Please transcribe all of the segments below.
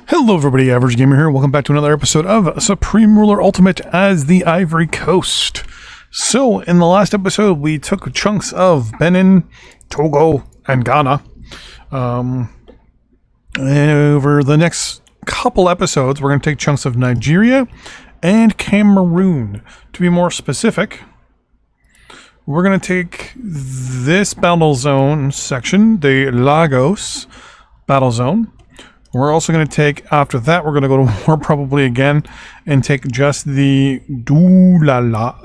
Hello everybody, Average Gamer here. Welcome back to another episode of Supreme Ruler Ultimate as the Ivory Coast. So, in the last episode, we took chunks of Benin, Togo, and Ghana. And over the next couple episodes, we're going to take chunks of Nigeria and Cameroon. To be more specific, we're going to take this battle zone section, the Lagos battle zone. We're also going to take, after that, we're going to go to war probably again and take just the Douala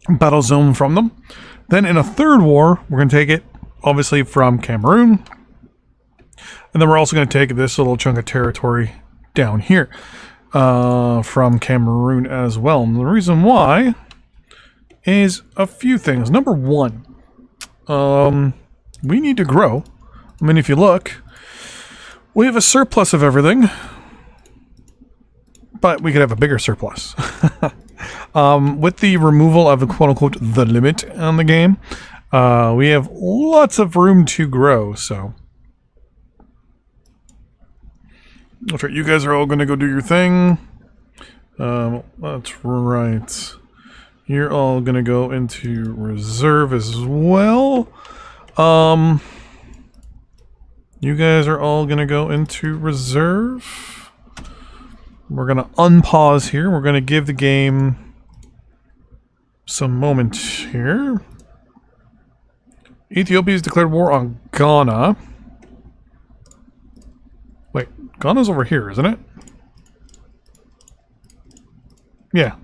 battle zone from them. Then in a third war, we're going to take it, obviously, from Cameroon. And then we're also going to take this little chunk of territory down here from Cameroon as well. And the reason why is a few things. Number one, we need to grow. I mean, if you look, we have a surplus of everything, but we could have a bigger surplus. With the removal of, quote-unquote, the limit on the game, we have lots of room to grow, so. That's right, you guys are all going to go do your thing. That's right. You're all going to go into reserve as well. You guys are all going to go into reserve. We're going to unpause here. We're going to give the game some moment here. Ethiopia has declared war on Ghana. Wait, Ghana's over here, isn't it? Yeah.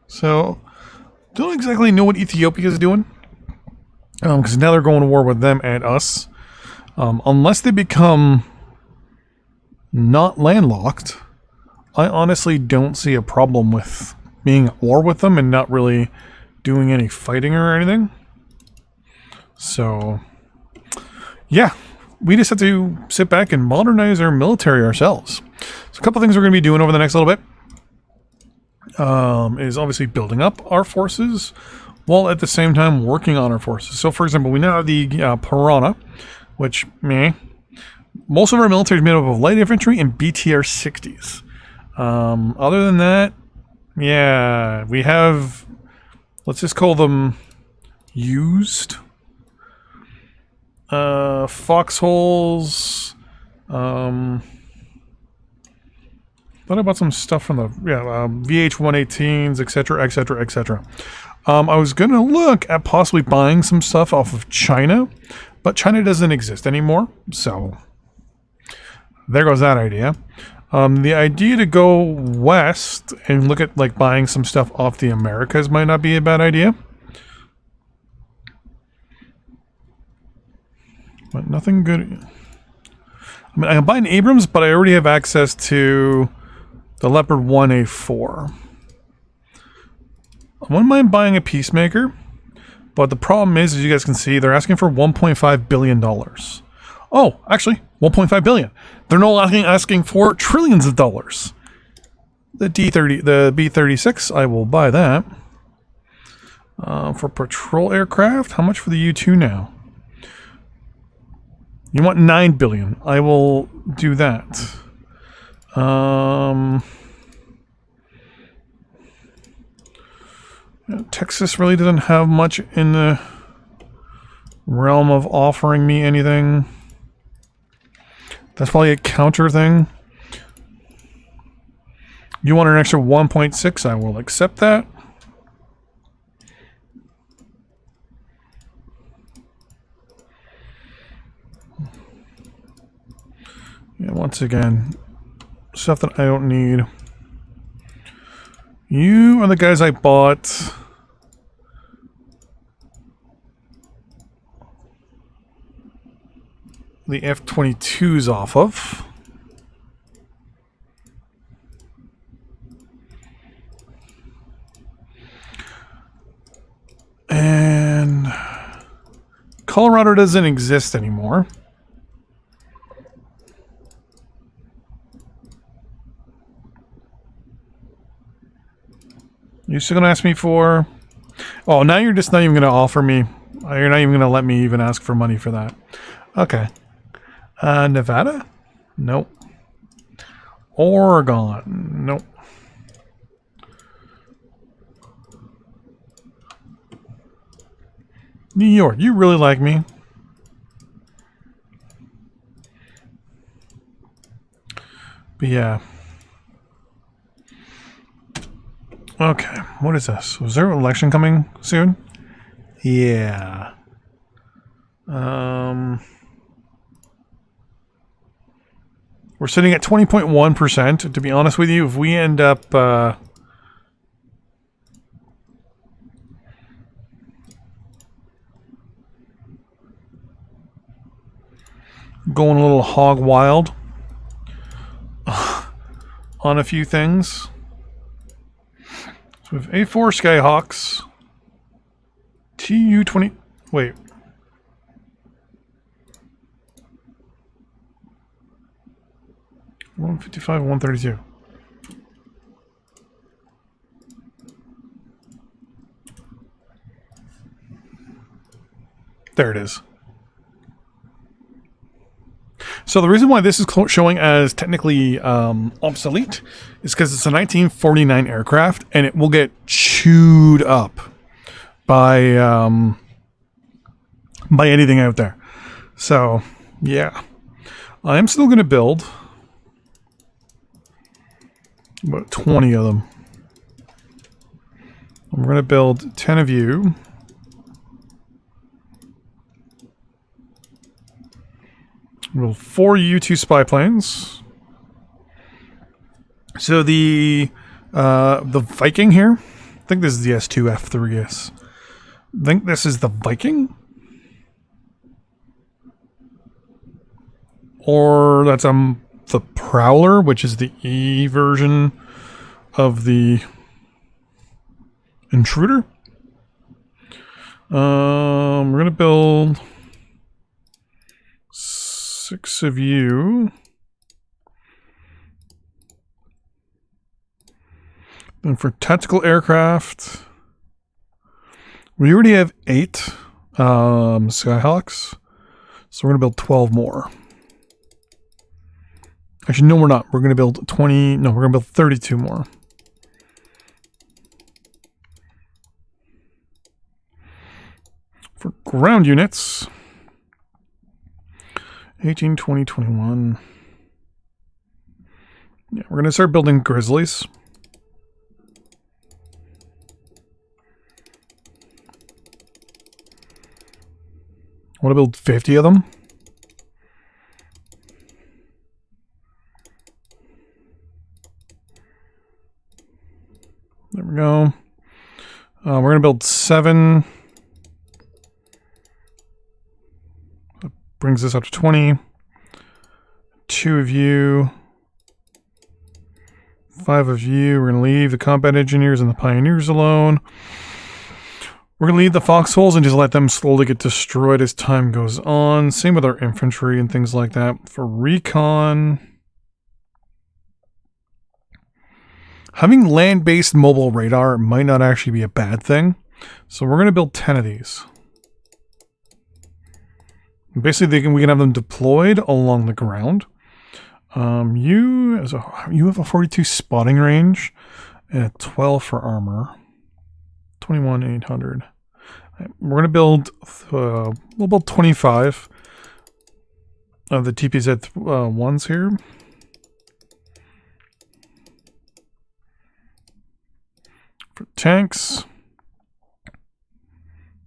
So, don't exactly know what Ethiopia is doing. Because now they're going to war with them and us. Unless they become not landlocked, I honestly don't see a problem with being at war with them and not really doing any fighting or anything. So, yeah, we just have to sit back and modernize our military ourselves. So a couple things we're going to be doing over the next little bit is obviously building up our forces, while at the same time working on our forces. So, for example, we now have the Piranha, which, most of our military is made up of light infantry and BTR 60s. Other than that, yeah, we have, let's just call them used. Foxholes. Thought about some stuff from the, VH-118s, etc., etc., etc. I was going to look at possibly buying some stuff off of China, but China doesn't exist anymore, so there goes that idea. The idea to go west and look at like buying some stuff off the Americas might not be a bad idea. But nothing good. I mean, I can buy an Abrams, but I already have access to the Leopard 1A4. I wouldn't mind buying a Peacemaker, but the problem is, as you guys can see, they're asking for $1.5 billion. Oh, actually, $1.5 billion. They're no longer asking for trillions of dollars. The B-36, I will buy that. For patrol aircraft, how much for the U-2 now? You want $9 billion. I will do that. Texas really doesn't have much in the realm of offering me anything. That's probably a counter thing. You want an extra 1.6? I will accept that. Yeah, once again, stuff that I don't need. You are the guys I bought the F-22s off of. And Colorado doesn't exist anymore. You're still going to ask me for... Oh, now you're just not even going to offer me... You're not even going to let me even ask for money for that. Okay. Nevada? Nope. Oregon? Nope. New York, you really like me. But yeah. Okay, what is this? Was there an election coming soon? Yeah. We're sitting at 20.1%. To be honest with you, if we end up going a little hog wild on a few things. So we have A4 Skyhawks, Tu-20. Wait. $155, $132. There it is. So the reason why this is showing as technically obsolete is because it's a 1949 aircraft, and it will get chewed up by anything out there. So yeah, I am still going to build about 20 of them. We're going to build 10 of you. Well, 4 U-2 spy planes. So the Viking here, I think this is the S2F3S. I think this is the Viking, or that's the Prowler, which is the E version of the Intruder. We're gonna build 6 of you. And for tactical aircraft, we already have 8 Skyhawks. So we're going to build 12 more. Actually, no, we're not. We're going to build 20. No, we're going to build 32 more. For ground units, 18, 20, 21. Yeah, we're going to start building Grizzlies. I want to build 50 of them. There we go. We're going to build 7. That brings us up to 20. 2 of you. 5 of you. We're going to leave the combat engineers and the pioneers alone. We're going to leave the foxholes and just let them slowly get destroyed as time goes on. Same with our infantry and things like that. For recon, having land-based mobile radar might not actually be a bad thing. So we're going to build 10 of these. Basically, we can have them deployed along the ground. You have a 42 spotting range and a 12 for armor. 21,800. We're going to build, we'll build 25 of the TPZ ones here. For tanks,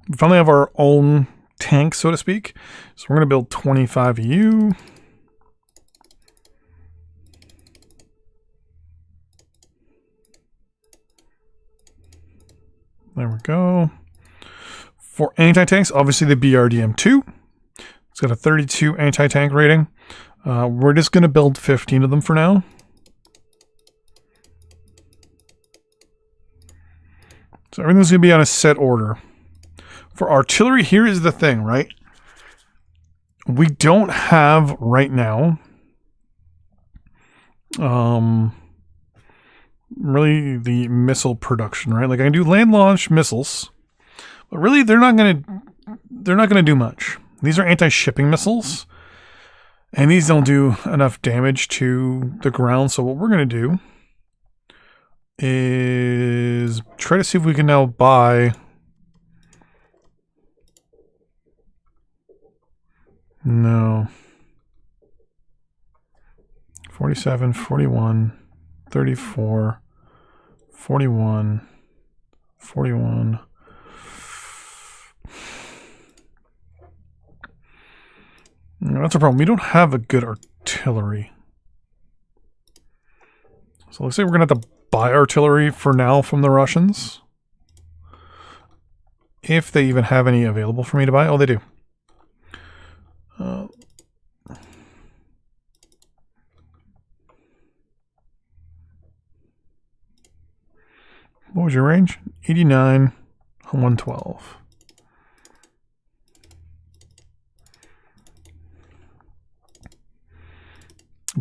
we finally have our own tank, so to speak. So we're going to build 25 of you. There we go. For anti-tanks, obviously the BRDM-2. It's got a 32 anti-tank rating. We're just going to build 15 of them for now. So everything's going to be on a set order. For artillery, here is the thing, right? We don't have right now really the missile production, right? Like I can do land launch missiles, but really they're not gonna do much. These are anti-shipping missiles, And these don't do enough damage to the ground, so what we're going to do is try to see if we can now buy... No. 47, 41, 34, 41, 41. No, that's a problem. We don't have a good artillery. So let's say we're going to have to buy artillery for now from the Russians. If they even have any available for me to buy. Oh, they do. What was your range? 89, 112.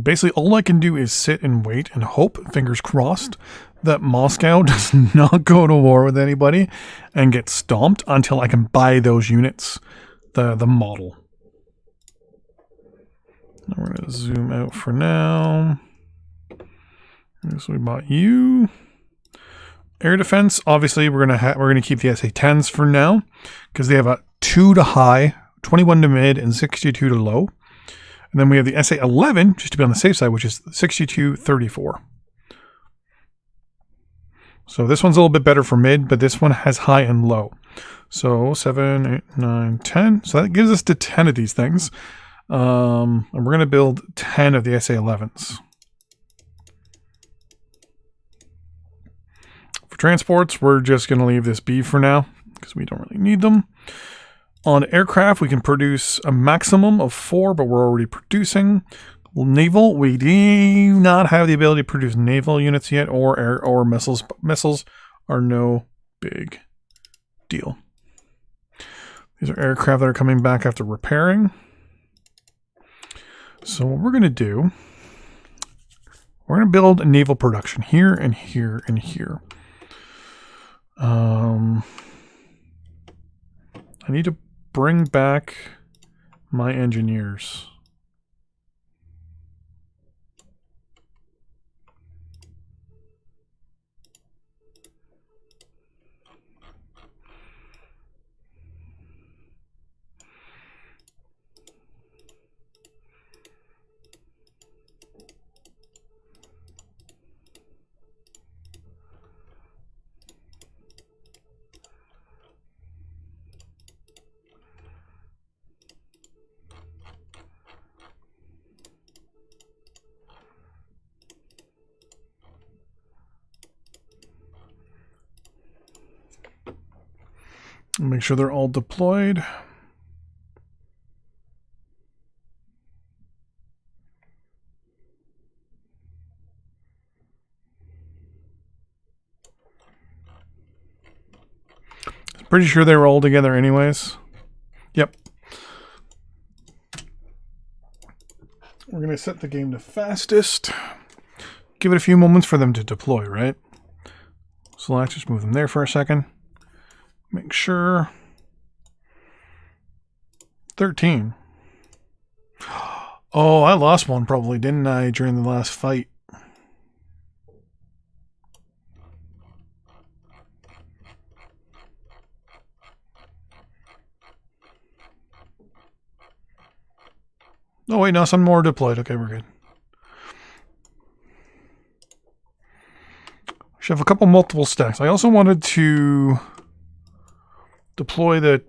Basically, all I can do is sit and wait and hope, fingers crossed, that Moscow does not go to war with anybody and get stomped until I can buy those units, the model. Now we're going to zoom out for now. So we bought you. Air defense, obviously, we're gonna keep the SA-10s for now because they have a 2 to high, 21 to mid, and 62 to low. And then we have the SA-11, just to be on the safe side, which is 62-34. So this one's a little bit better for mid, but this one has high and low. So 7, 8, 9, 10. So that gives us to 10 of these things. And we're going to build 10 of the SA-11s. For transports, we're just going to leave this B for now because we don't really need them. On aircraft, we can produce a maximum of 4, but we're already producing. Naval, we do not have the ability to produce naval units yet, or air or missiles. Missiles are no big deal. These are aircraft that are coming back after repairing. So what we're going to do, we're going to build a naval production here and here and here. I need to bring back my engineers. Make sure they're all deployed. Pretty sure they were all together anyways. Yep. We're going to set the game to fastest. Give it a few moments for them to deploy, right? So let's just move them there for a second. Make sure. 13. Oh, I lost one probably, didn't I, during the last fight? Oh wait, no, some more deployed. Okay, we're good. Should have a couple multiple stacks. I also wanted to deploy the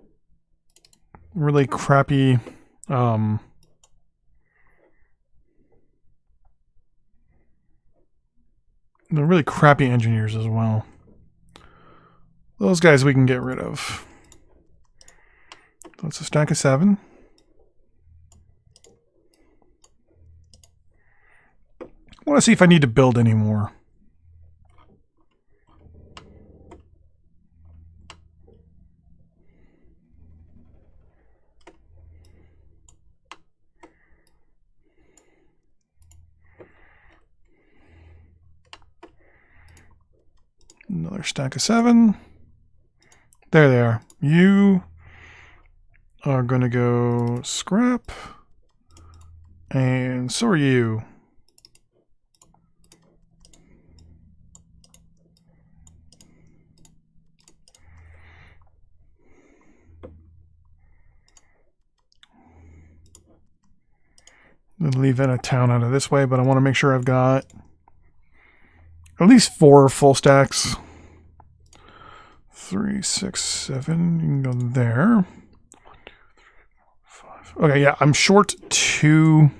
really crappy the really crappy engineers as well. Those guys we can get rid of. That's a stack of 7. I want to see if I need to build any more. Another stack of 7. There they are. You are going to go scrap. And so are you. Leave in a town out of this way, but I want to make sure I've got at least 4 full stacks. 3, 6, 7. You can go there. 1, 2, 3, 4, 5. Okay, yeah, I'm short 2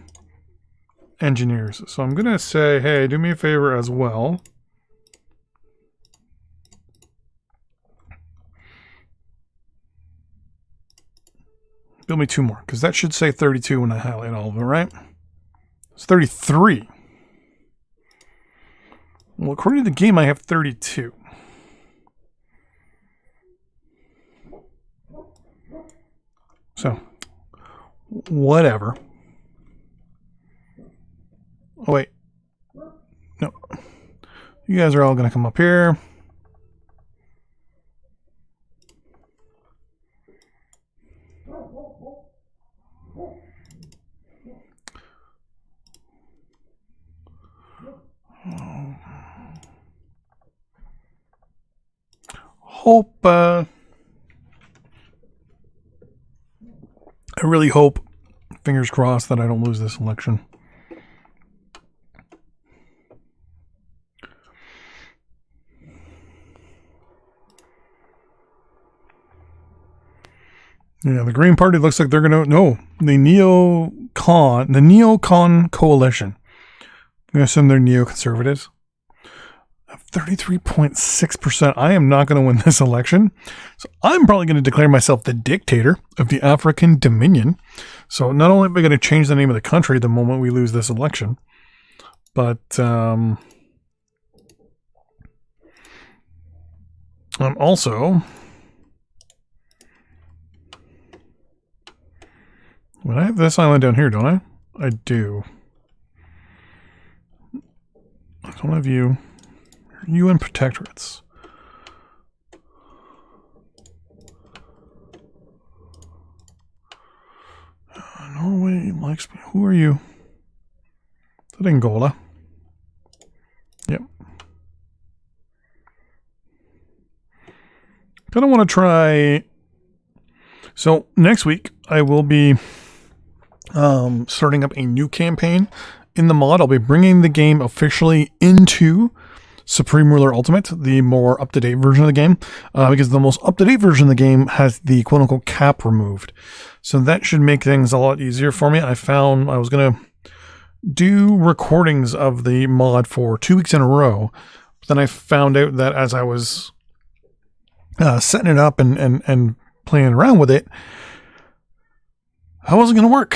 engineers. So I'm going to say, hey, do me a favor as well. Build me 2 more, because that should say 32 when I highlight all of it, right? It's 33. Well, according to the game, I have 32. So, whatever. Oh, wait. No. You guys are all going to come up here. Hope, I really hope, fingers crossed, that I don't lose this election. Yeah, the Green Party looks like they're going to... No, the neocon coalition. I'm going to assume they're neoconservatives. 33.6%. I am not going to win this election. So I'm probably going to declare myself the dictator of the African Dominion. So not only am I going to change the name of the country the moment we lose this election, but I'm also... Well, I have this island down here, don't I? I do. I don't have you. UN protectorates. Norway likes me. Who are you? Is that Angola? Yep. Kind of want to try. So next week I will be starting up a new campaign in the mod. I'll be bringing the game officially into Supreme Ruler Ultimate, the more up-to-date version of the game, because the most up-to-date version of the game has the quote-unquote cap removed. So that should make things a lot easier for me. I found I was going to do recordings of the mod for 2 weeks in a row, but then I found out that as I was setting it up and playing around with it, I wasn't going to work.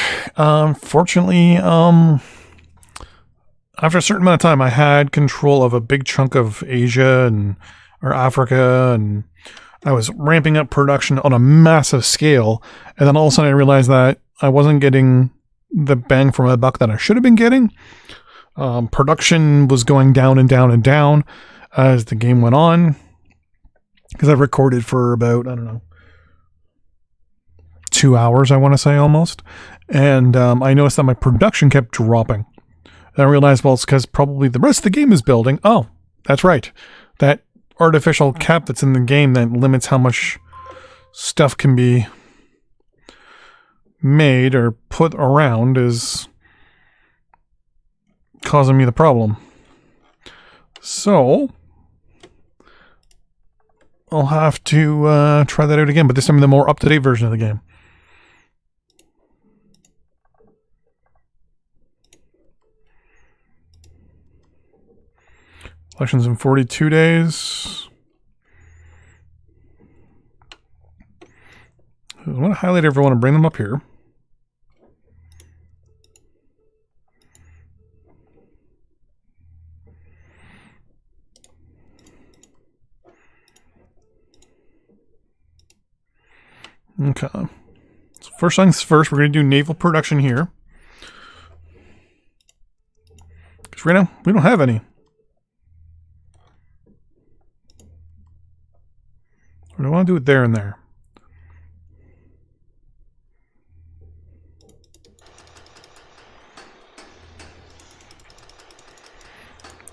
Fortunately, after a certain amount of time, I had control of a big chunk of Asia or Africa, and I was ramping up production on a massive scale. And then all of a sudden I realized that I wasn't getting the bang for my buck that I should have been getting. Production was going down and down and down as the game went on. Because I recorded for about, I don't know, 2 hours, I want to say almost. And I noticed that my production kept dropping. And I realized, well, it's because probably the rest of the game is building. Oh, that's right. That artificial cap that's in the game that limits how much stuff can be made or put around is causing me the problem. So I'll have to try that out again, but this time in the more up-to-date version of the game. Elections in 42 days. I want to highlight everyone and bring them up here. Okay. So first things first, we're going to do naval production here. Because right now, we don't have any. I want to do it there and there.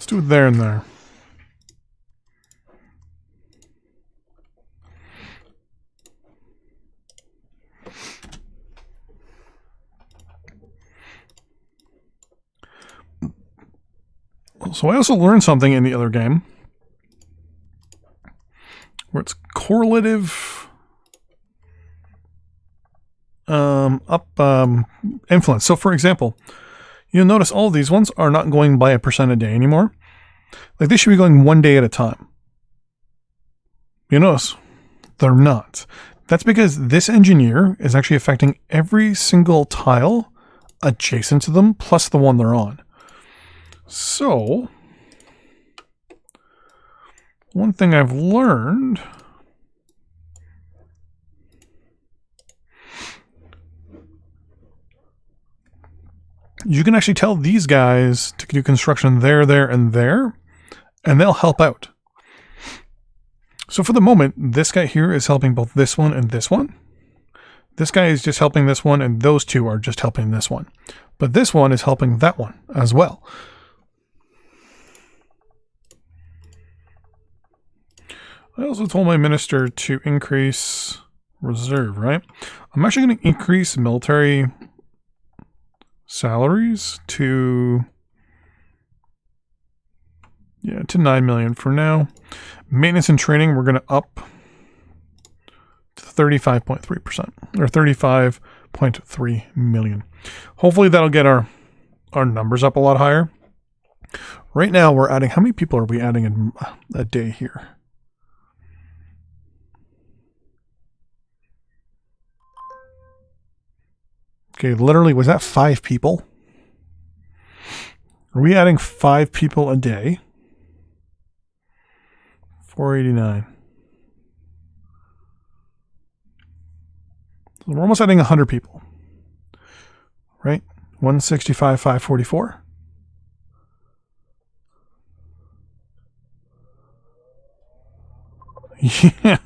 do it there and there. So I also learned something in the other game where it's correlative influence. So for example, you'll notice all of these ones are not going by a percent a day anymore. Like they should be going 1 day at a time. You notice they're not. That's because this engineer is actually affecting every single tile adjacent to them plus the one they're on. So, one thing I've learned you can actually tell these guys to do construction there, and there, and they'll help out. So for the moment, this guy here is helping both this one and this one. This guy is just helping this one, and those two are just helping this one. But this one is helping that one as well. I also told my minister to increase reserve, right? I'm actually going to increase military salaries to 9 million for now. Maintenance and training, we're going to up to 35.3% or 35.3 million. Hopefully that'll get our numbers up a lot higher. Right now we're adding, how many people are we adding in a day here? Okay, literally, was that 5 people? Are we adding 5 people a day? 489. So we're almost adding 100 people. Right? 165, 544. Yeah.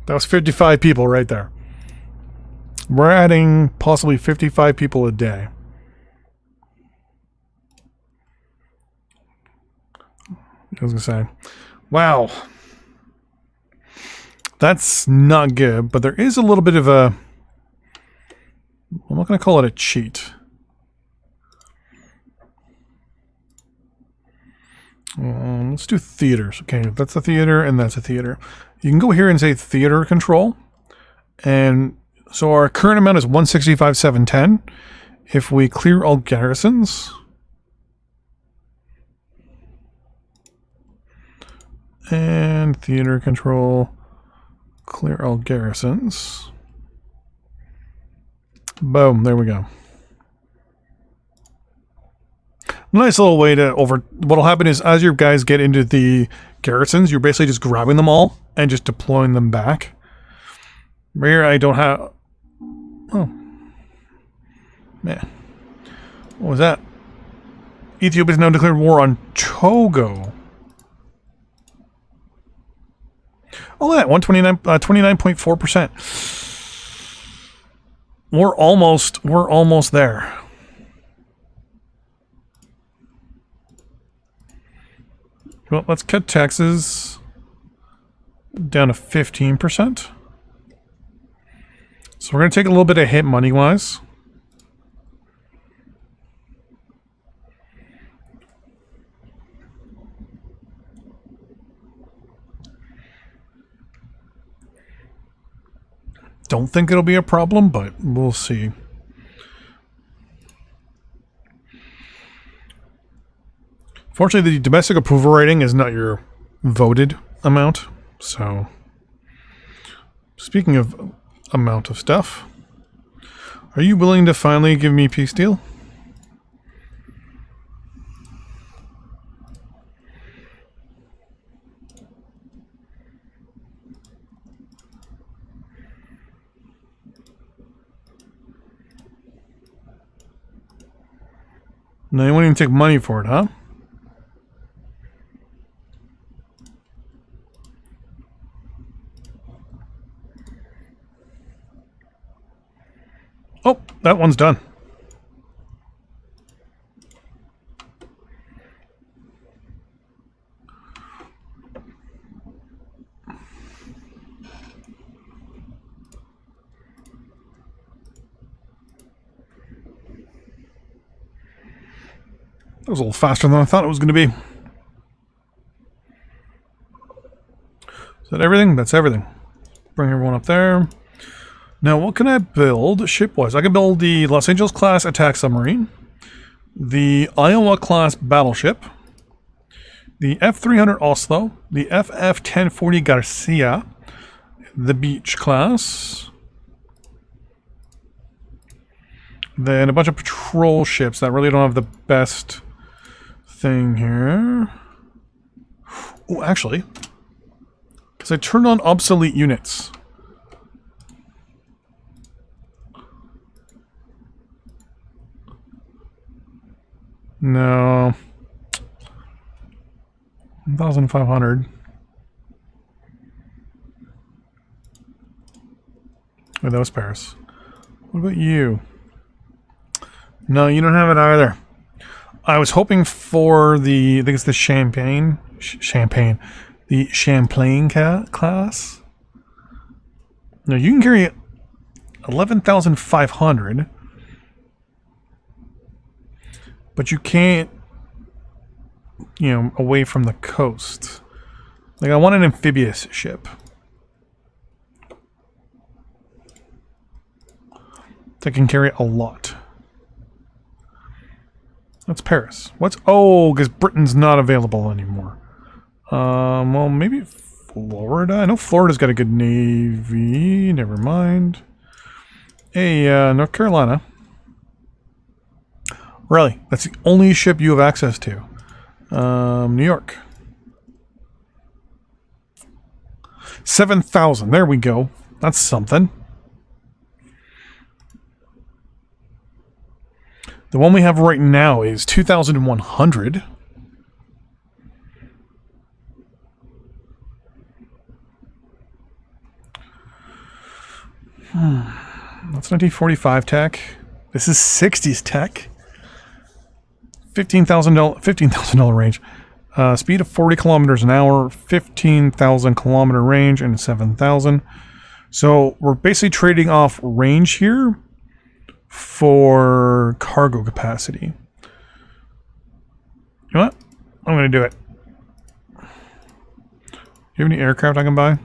That was 55 people right there. We're adding possibly 55 people a day. I was going to say, wow. That's not good, but there is a little bit of a, I'm not going to call it a cheat. Let's do theaters. Okay, that's a theater and that's a theater. You can go here and say theater control. And so our current amount is 165,710. If we clear all garrisons, and theater control, clear all garrisons. Boom, there we go. Nice little way to what'll happen is as your guys get into the garrisons, you're basically just grabbing them all and just deploying them back. Here I don't have, oh, man. What was that? Ethiopia has now declared war on Togo. Oh, look at that, 29.4%. We're almost there. Well, let's cut taxes down to 15%. So we're going to take a little bit of hit money-wise. Don't think it'll be a problem, but we'll see. Fortunately, the domestic approval rating is not your voted amount. So, speaking of amount of stuff, are you willing to finally give me peace deal? No, you won't even take money for it, huh? Oh, that one's done. That was a little faster than I thought it was going to be. Is that everything? That's everything. Bring everyone up there. Now, what can I build ship-wise? I can build the Los Angeles class attack submarine, the Iowa class battleship, the F-300 Oslo, the FF-1040 Garcia, the Beach class, then a bunch of patrol ships that really don't have the best thing here. Oh, actually, because I turned on obsolete units. No. 1,500. Oh, that was Paris. What about you? No, you don't have it either. I was hoping for the, I think it's the the Champlain class. No, you can carry 11,500, but you can't, you know, away from the coast. Like, I want an amphibious ship that can carry a lot. That's Paris. What's... Oh, because Britain's not available anymore. Well, maybe Florida? I know Florida's got a good navy. Never mind. Hey, North Carolina. Really? That's the only ship you have access to. New York. 7,000. There we go. That's something. The one we have right now is 2,100. That's 1945 tech. This is 60s tech. $15,000 range. Speed of 40 kilometers an hour, 15,000 kilometer range, and 7,000. So we're basically trading off range here for cargo capacity. You know what? I'm going to do it. Do you have any aircraft I can buy?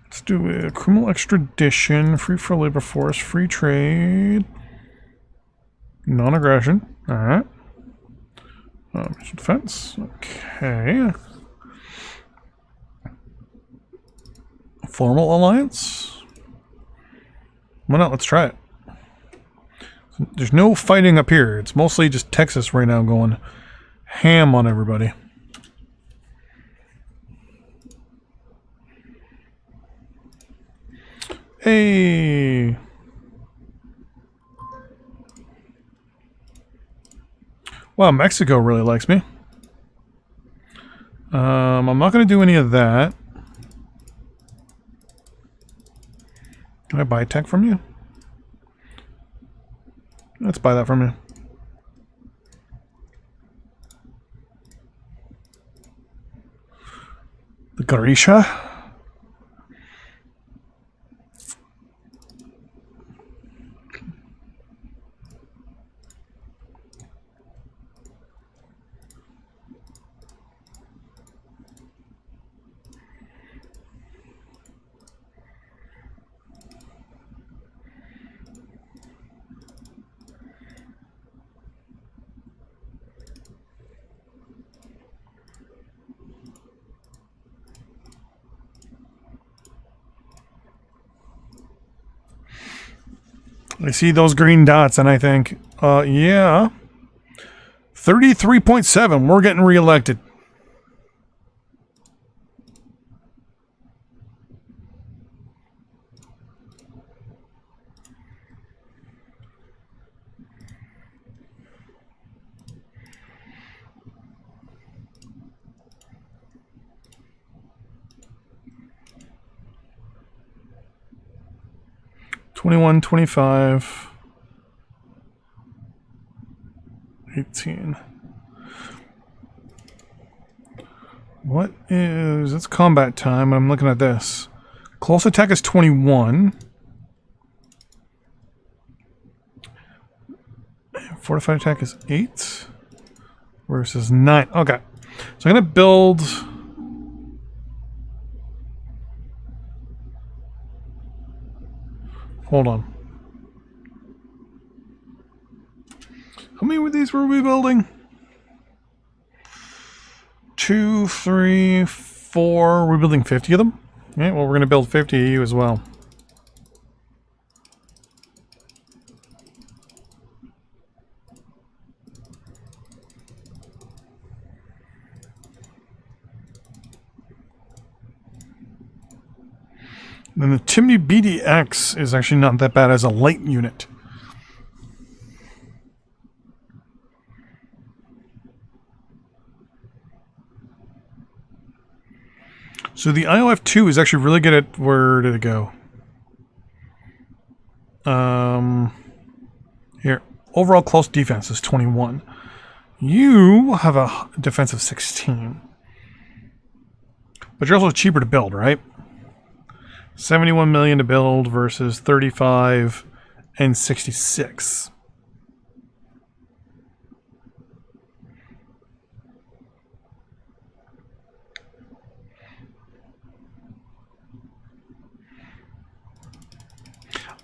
Let's do a criminal extradition, free for labor force, free trade, non-aggression. All right. Defense. Okay. Formal alliance. Why not? Let's try it. There's no fighting up here. It's mostly just Texas right now going ham on everybody. Hey. Wow, Mexico really likes me. I'm not going to do any of that. Can I buy tech from you? Let's buy that from you. The Garisha. I see those green dots and I think, yeah. 33.7, we're getting reelected. $21, $25, $18. What is... It's combat time. I'm looking at this. Close attack is 21. Fortified attack is 8 versus 9. Okay. So I'm going to build... Hold on. How many of these were we building? 2, 3, 4. We're building 50 of them? Yeah, well, we're going to build 50 of you as well. Then the Chimney BDX is actually not that bad as a light unit. So the IOF-2 is actually really good at... Where did it go? Here. Overall close defense is 21. You have a defense of 16. But you're also cheaper to build, right? 71 million to build versus 35 and 66.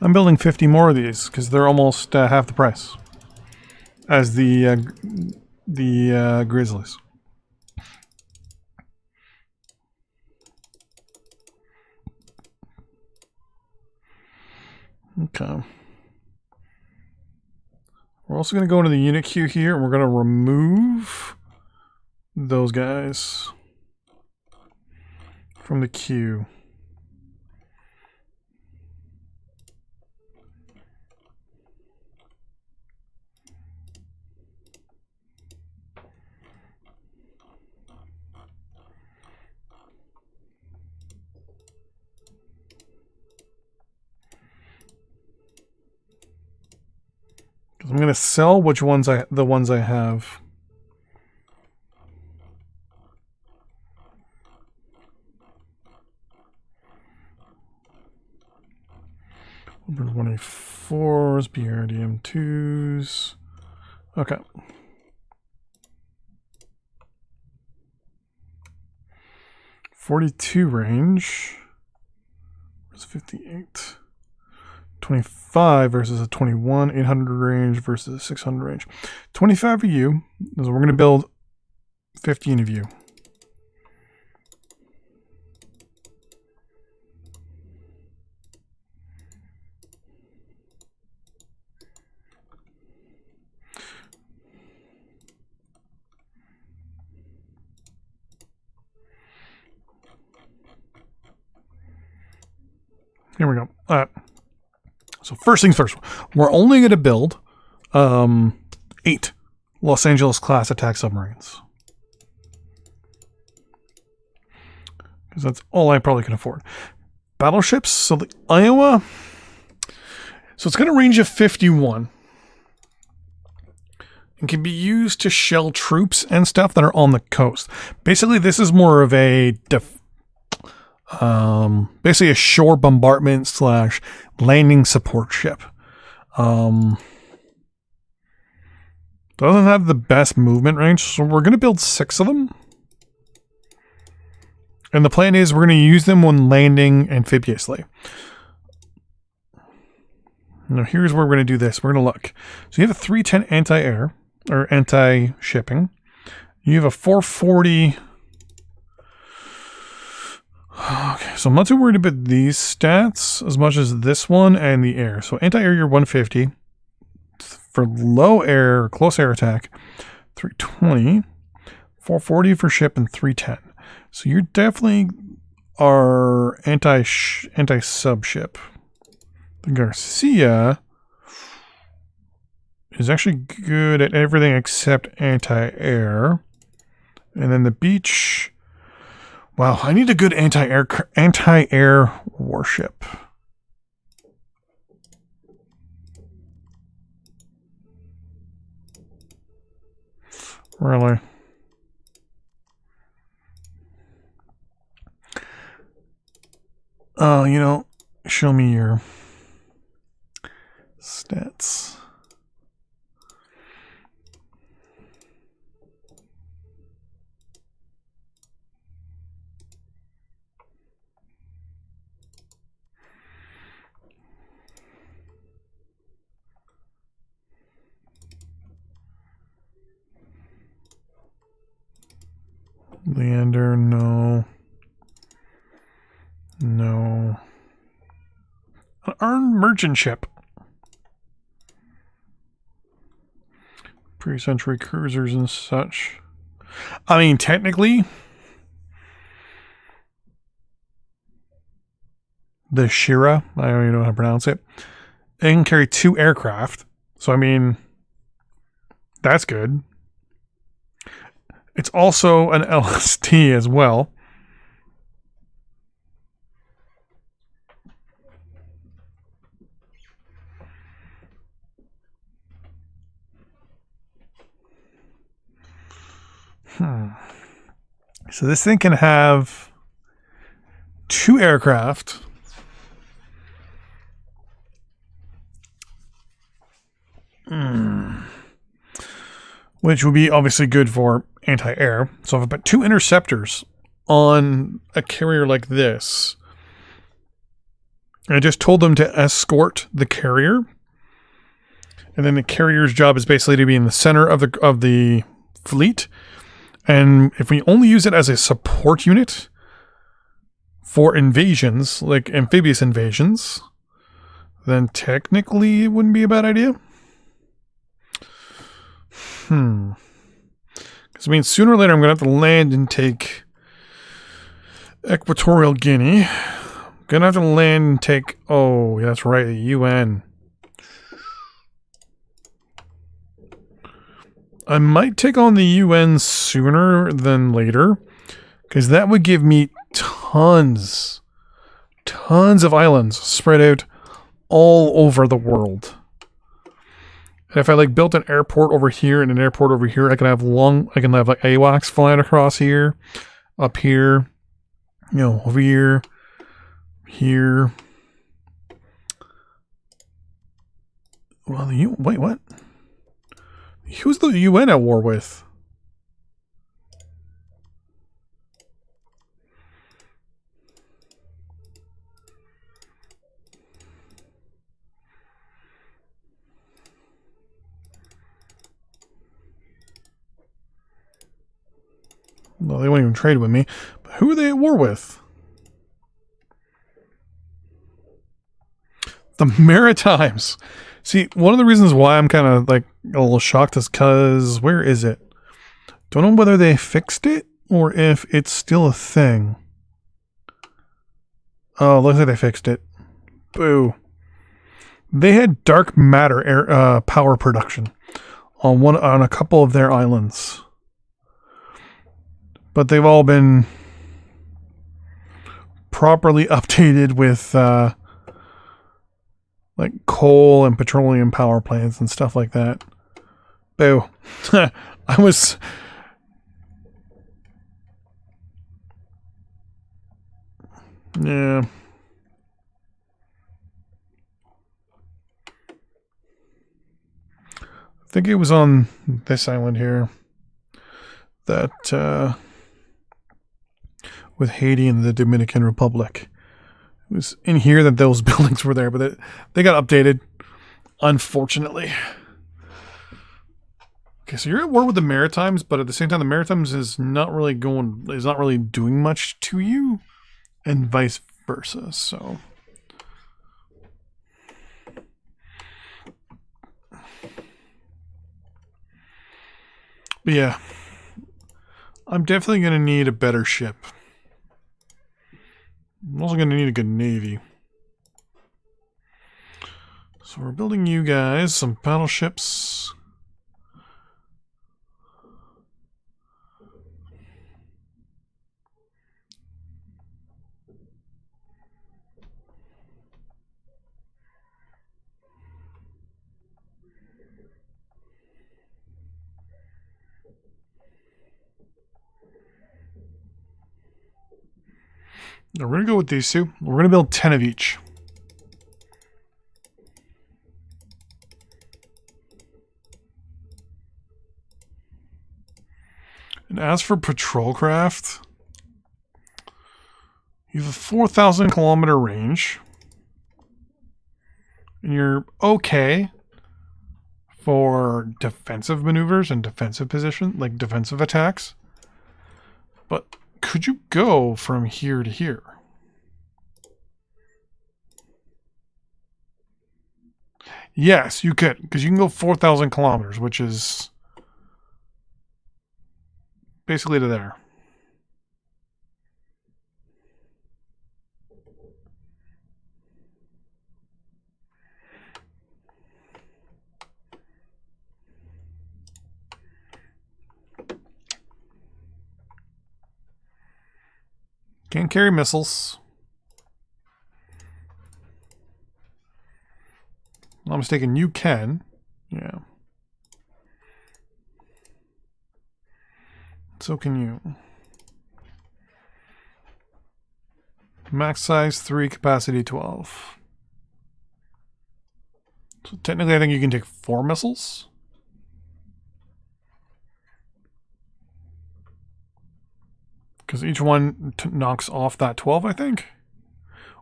I'm building 50 more of these because they're almost half the price as the Grizzlies. Okay. We're also going to go into the unit queue here, and we're going to remove those guys from the queue. I'm going to sell the ones I have. Number 184s, BRDM2s. Okay. .42 range. Where's 58? 25 versus a 21, 800 range versus a 600 range. 25 of you. So we're going to build 15 of you. Here we go. All right. So first things first, we're only going to build 8 Los Angeles class attack submarines. Because that's all I probably can afford. Battleships, so the Iowa, so it's got a range of 51. And can be used to shell troops and stuff that are on the coast. Basically, this is more of a basically a shore bombardment / landing support ship. Doesn't have the best movement range, so we're going to build 6 of them. And the plan is we're going to use them when landing amphibiously. Now here's where we're going to do this. We're going to look. So you have a 310 anti-air, or anti-shipping. You have a 440... Okay, so I'm not too worried about these stats as much as this one and the air. So anti-air, you're 150. For low air, close air attack, 320. 440 for ship and 310. So you definitely are anti-sub ship. The Garcia is actually good at everything except anti-air. And then the Beach... Wow, I need a good anti-air warship. Really? You know, show me your stats. Leander, no. No. An armed merchant ship. Pre-century cruisers and such. I mean, technically, the Shira, I don't even know how to pronounce it, it can carry 2 aircraft. So, I mean, that's good. It's also an LST as well. So this thing can have 2 aircraft. Which would be obviously good for anti-air. So if I put 2 interceptors on a carrier like this, I just told them to escort the carrier, and then the carrier's job is basically to be in the center of the fleet. And if we only use it as a support unit for invasions, like amphibious invasions, then technically it wouldn't be a bad idea. Because, I mean, sooner or later I'm going to have to land and take Equatorial Guinea. I'm going to have to land and take... Oh, that's right, the UN. I might take on the UN sooner than later, because that would give me tons of islands spread out all over the world. And if I like built an airport over here and an airport over here, I can have like AWACS flying across here, up here, you know, over here, here. Well, wait, what? Who's the UN at war with? Well, they won't even trade with me. But who are they at war with? The Maritimes. See, one of the reasons why I'm kind of like a little shocked is because where is it? Don't know whether they fixed it or if it's still a thing. Oh, looks like they fixed it. Boo. They had dark matter air, power production on a couple of their islands. But they've all been properly updated with like coal and petroleum power plants and stuff like that. Boo. I was... Yeah. I think it was on this island here that with Haiti and the Dominican Republic. It was in here that those buildings were there, but they got updated, unfortunately. Okay, so you're at war with the Maritimes, but at the same time, the Maritimes is not really doing much to you, and vice versa. So, but yeah, I'm definitely gonna need a better ship. I'm also going to need a good navy. So we're building you guys some battleships. Now we're going to go with these two. We're going to build 10 of each. And as for patrol craft, you have a 4,000 kilometer range. And you're okay for defensive maneuvers and defensive position, like defensive attacks. But could you go from here to here? Yes, you could, because you can go 4,000 kilometers, which is basically to there. Can't carry missiles. If I'm mistaken, you can. Yeah. So can you. Max size 3, capacity 12. So technically I think you can take 4 missiles. Because each one knocks off that 12, I think.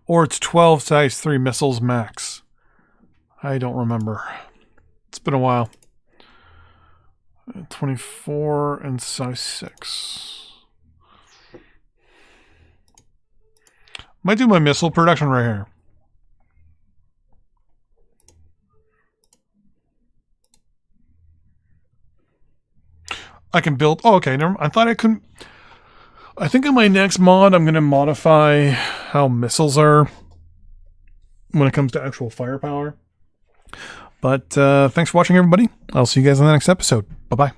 Or it's 12 size 3 missiles max. I don't remember. It's been a while. 24 and size 6. Might do my missile production right here. I can build... Oh, okay. Never, I thought I couldn't... I think in my next mod, I'm going to modify how missiles are when it comes to actual firepower. But thanks for watching, everybody. I'll see you guys in the next episode. Bye-bye.